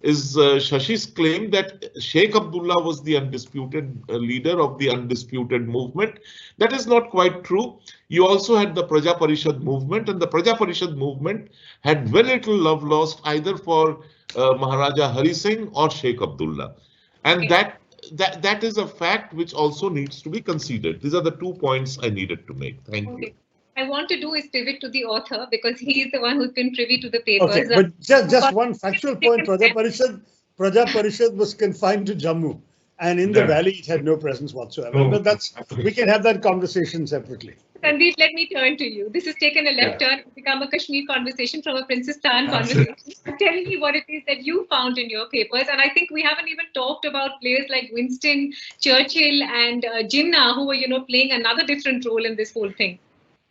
is Shashi's claim that Sheikh Abdullah was the undisputed leader of the undisputed movement. That is not quite true. You also had the Praja Parishad movement, and the Praja Parishad movement had very little love lost either for Maharaja Hari Singh or Sheikh Abdullah. And Okay. that is a fact which also needs to be considered. These are the 2 points I needed to make. Thank you. Okay. I want to do is pivot to the author because he is the one who's been privy to the papers. Okay, but just one factual point. Praja Parishad was confined to Jammu, and in the valley it had no presence whatsoever. No. But we can have that conversation separately. Sandeep, let me turn to you. This has taken a left turn, become a Kashmir conversation from a Princestan conversation. Tell me what it is that you found in your papers. And I think we haven't even talked about players like Winston Churchill and Jinnah, who were, playing another different role in this whole thing.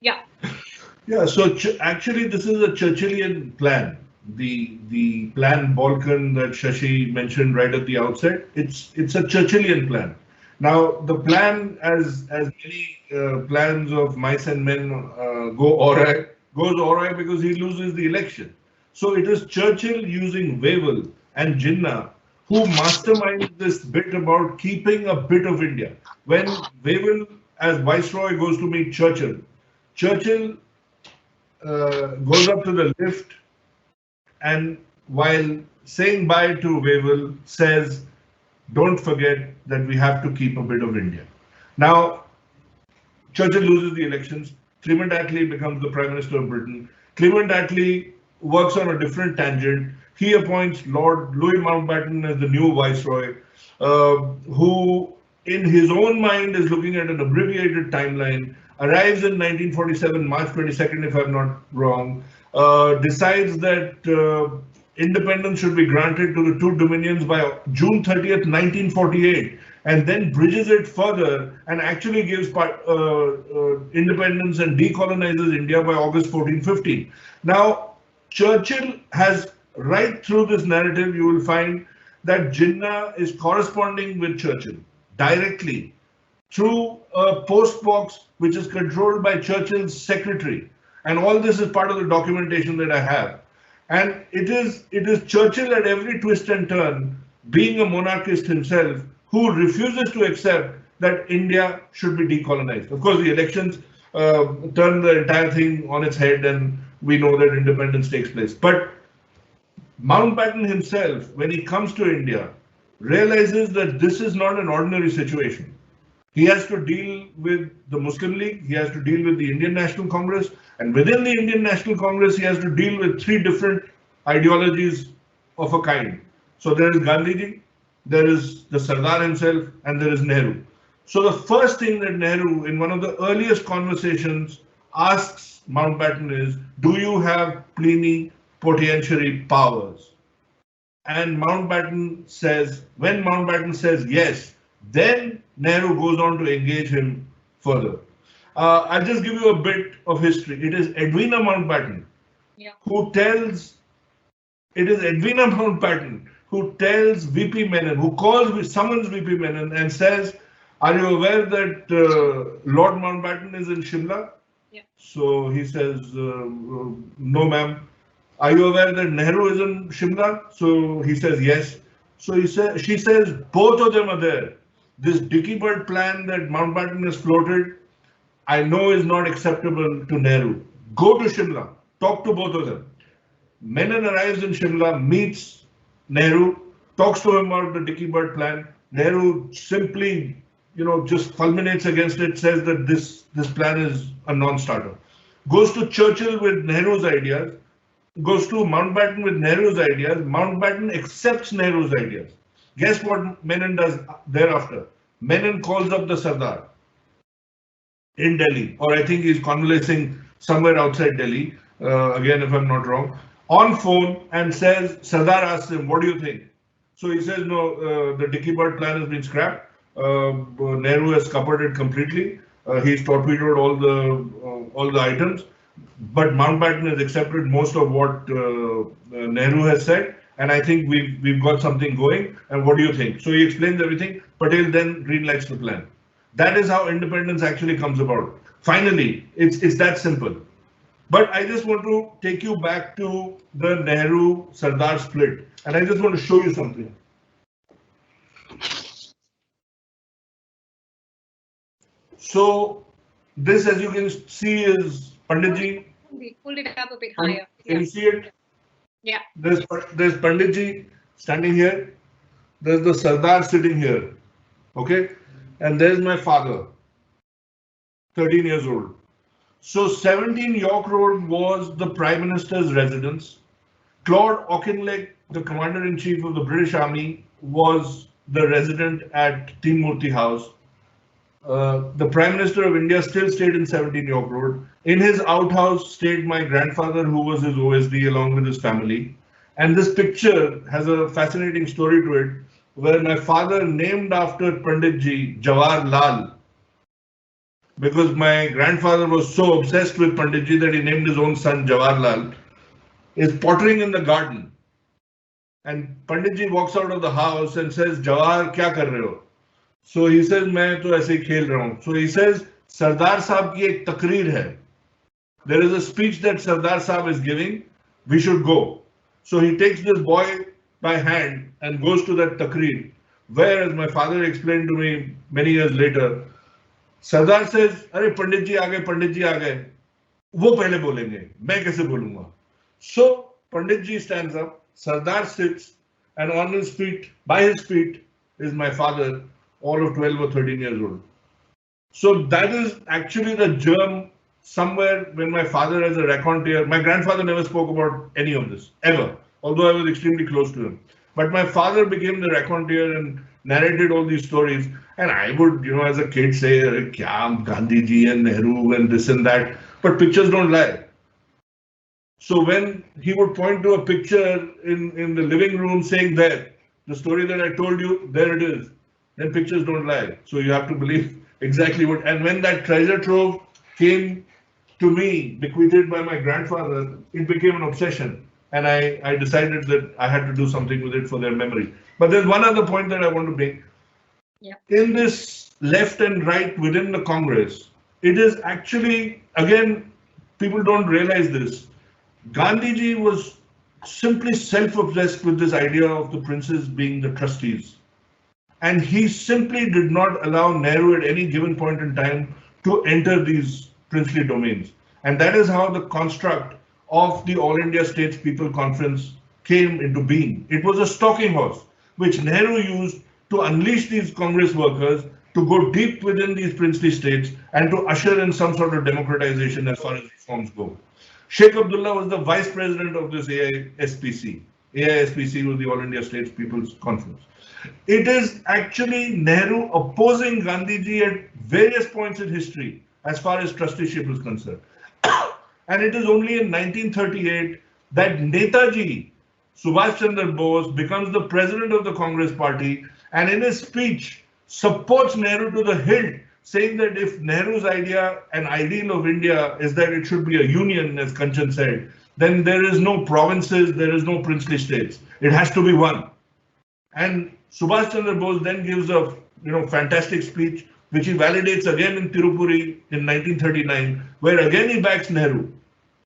Yeah. Yeah, so actually this is a Churchillian plan. The plan Balkan that Shashi mentioned right at the outset, it's a Churchillian plan. Now the plan, as many plans of mice and men goes awry because he loses the election. So it is Churchill using Wavell and Jinnah who masterminds this bit about keeping a bit of India. When Wavell as Viceroy goes to meet Churchill goes up to the lift, and while saying bye to Wavell says, don't forget that we have to keep a bit of India. Now, Churchill loses the elections. Clement Attlee becomes the Prime Minister of Britain. Clement Attlee works on a different tangent. He appoints Lord Louis Mountbatten as the new Viceroy, who in his own mind is looking at an abbreviated timeline, arrives in 1947, March 22nd, if I'm not wrong, decides that independence should be granted to the two dominions by June 30th, 1948, and then bridges it further and actually gives independence and decolonizes India by August 1450. Now, Churchill has, right through this narrative, you will find that Jinnah is corresponding with Churchill directly through a post box which is controlled by Churchill's secretary. And all this is part of the documentation that I have. And it is Churchill at every twist and turn, being a monarchist himself, who refuses to accept that India should be decolonized. Of course, the elections turn the entire thing on its head, and we know that independence takes place. But Mountbatten himself, when he comes to India, realizes that this is not an ordinary situation. He has to deal with the Muslim League, he has to deal with the Indian National Congress, and within the Indian National Congress, he has to deal with three different ideologies of a kind. So there is Gandhiji, there is the Sardar himself, and there is Nehru. So the first thing that Nehru, in one of the earliest conversations, asks Mountbatten is, do you have plenipotentiary powers? And Mountbatten says, when Mountbatten says yes, then Nehru goes on to engage him further. I'll just give you a bit of history. It is Edwina Mountbatten who tells, VP Menon, who summons VP Menon and says, are you aware that Lord Mountbatten is in Shimla? Yeah. So he says, no ma'am. Are you aware that Nehru is in Shimla? So he says, yes. So she says, both of them are there. This Dicky Bird plan that Mountbatten has floated, I know is not acceptable to Nehru. Go to Shimla, talk to both of them. Menon arrives in Shimla, meets Nehru, talks to him about the Dicky Bird plan. Nehru simply, just fulminates against it, says that this plan is a non-starter. Goes to Churchill with Nehru's ideas, goes to Mountbatten with Nehru's ideas. Mountbatten accepts Nehru's ideas. Guess what Menon does thereafter? Menon calls up the Sardar in Delhi, or I think he's convalescing somewhere outside Delhi, again, if I'm not wrong, on phone, and says, Sardar asks him, what do you think? So he says, no, the Dicky Bird plan has been scrapped. Nehru has scuppered it completely. He's torpedoed all the items. But Mountbatten has accepted most of what Nehru has said, and I think we've got something going. And what do you think? So he explains everything. Patel then greenlights the plan. That is how independence actually comes about. Finally, it's that simple. But I just want to take you back to the Nehru-Sardar split, and I just want to show you something. So this, as you can see, is Panditji. Pull it up a bit higher. Can you see it? Yeah. There's Panditji standing here. There's the Sardar sitting here. Okay. And there's my father, 13 years old. So 17 York Road was the Prime Minister's residence. Claude Auchinleck, the Commander-in-Chief of the British Army, was the resident at Teen House. The Prime Minister of India still stayed in 17 York Road. In his outhouse stayed my grandfather, who was his OSD, along with his family. And this picture has a fascinating story to it, where my father, named after Panditji, Jawahar Lal, because my grandfather was so obsessed with Panditji that he named his own son Jawahar Lal, is pottering in the garden. And Panditji walks out of the house and says, Jawahar, kya kar rahe ho? So he says, मैं तो ऐसे ही खेल रहा हूँ. So he says, Sardar Sahab की एक तकरीर है. There is a speech that Sardar Sahab is giving. We should go. So he takes this boy by hand and goes to that takreer, where, as my father explained to me many years later, Sardar says, "Arey Pandit ji aa gaye, wo pehle bolenge, main kaise bolunga?" So Pandit ji stands up, Sardar sits, and on his feet, by his feet, is my father, all of 12 or 13 years old. So that is actually the germ somewhere when my father as a raconteur, my grandfather never spoke about any of this, ever, although I was extremely close to him. But my father became the raconteur and narrated all these stories. And I would, as a kid say, Kya, Gandhiji and Nehru and this and that. But pictures don't lie. So when he would point to a picture in the living room saying there, the story that I told you, there it is, then pictures don't lie. So you have to believe exactly what. And when that treasure trove came to me, bequeathed by my grandfather, it became an obsession. And I decided that I had to do something with it for their memory. But there's one other point that I want to make. Yeah. In this left and right within the Congress, it is actually, again, people don't realize this. Gandhiji was simply self-obsessed with this idea of the princes being the trustees. And he simply did not allow Nehru at any given point in time to enter these princely domains. And that is how the construct of the All India States People Conference came into being. It was a stalking horse, which Nehru used to unleash these Congress workers to go deep within these princely states and to usher in some sort of democratization as far as reforms go. Sheikh Abdullah was the vice president of this AISPC. AISPC was the All India States People's Conference. It is actually Nehru opposing Gandhiji at various points in history as far as trusteeship is concerned. And it is only in 1938 that Netaji Subhash Chandra Bose becomes the president of the Congress Party, and in his speech supports Nehru to the hilt, saying that if Nehru's idea and ideal of India is that it should be a union, as Kanchan said, then there is no provinces, there is no princely states. It has to be one. And Subhash Chandra Bose then gives a fantastic speech, which he validates again in Tirupuri in 1939, where again he backs Nehru,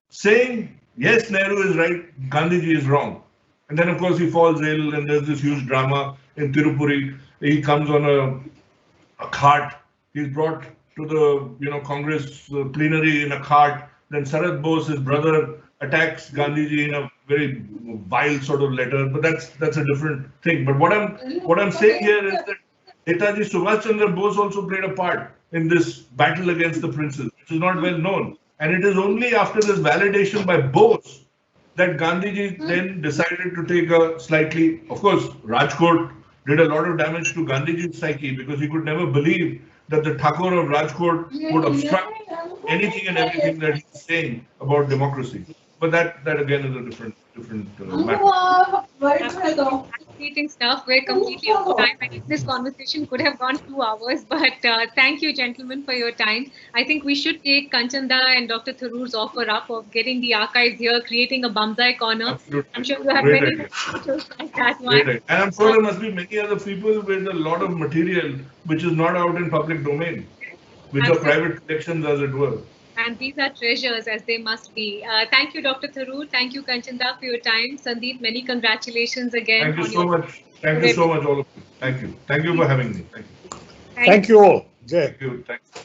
saying, yes, Nehru is right, Gandhiji is wrong. And then, of course, he falls ill, and there's this huge drama in Tirupuri. He comes on a cart. He's brought to the Congress plenary in a cart. Then Sarat Bose, his brother, attacks Gandhiji in a very vile sort of letter. But that's a different thing. But what I'm saying here is that Netaji Subhash Chandra Bose also played a part in this battle against the princes, which is not well known. And it is only after this validation by Bose that Gandhiji then decided to take a slightly, of course, Rajkot did a lot of damage to Gandhiji's psyche because he could never believe that the Thakur of Rajkot would obstruct anything and everything that he's saying about democracy. But that again is a different matter. Fascinating stuff. We're completely out of time. I think this conversation could have gone 2 hours, but thank you, gentlemen, for your time. I think we should take Kanchanda and Dr. Tharoor's offer up of getting the archives here, creating a Bamzai corner. Absolutely. I'm sure you have Great many idea. photos like that one. Great idea. And I'm sure there must be many other people with a lot of material which is not out in public domain, which are private collections, as it were. And these are treasures, as they must be. Thank you, Dr. Tharoor. Thank you, Kanchanda, for your time. Sandeep, many congratulations again. Thank you so much. Thank you so much, all of you. Thank you. Thank you for having me. Thank you. Thank you all. Jai. Thank you. Thank you.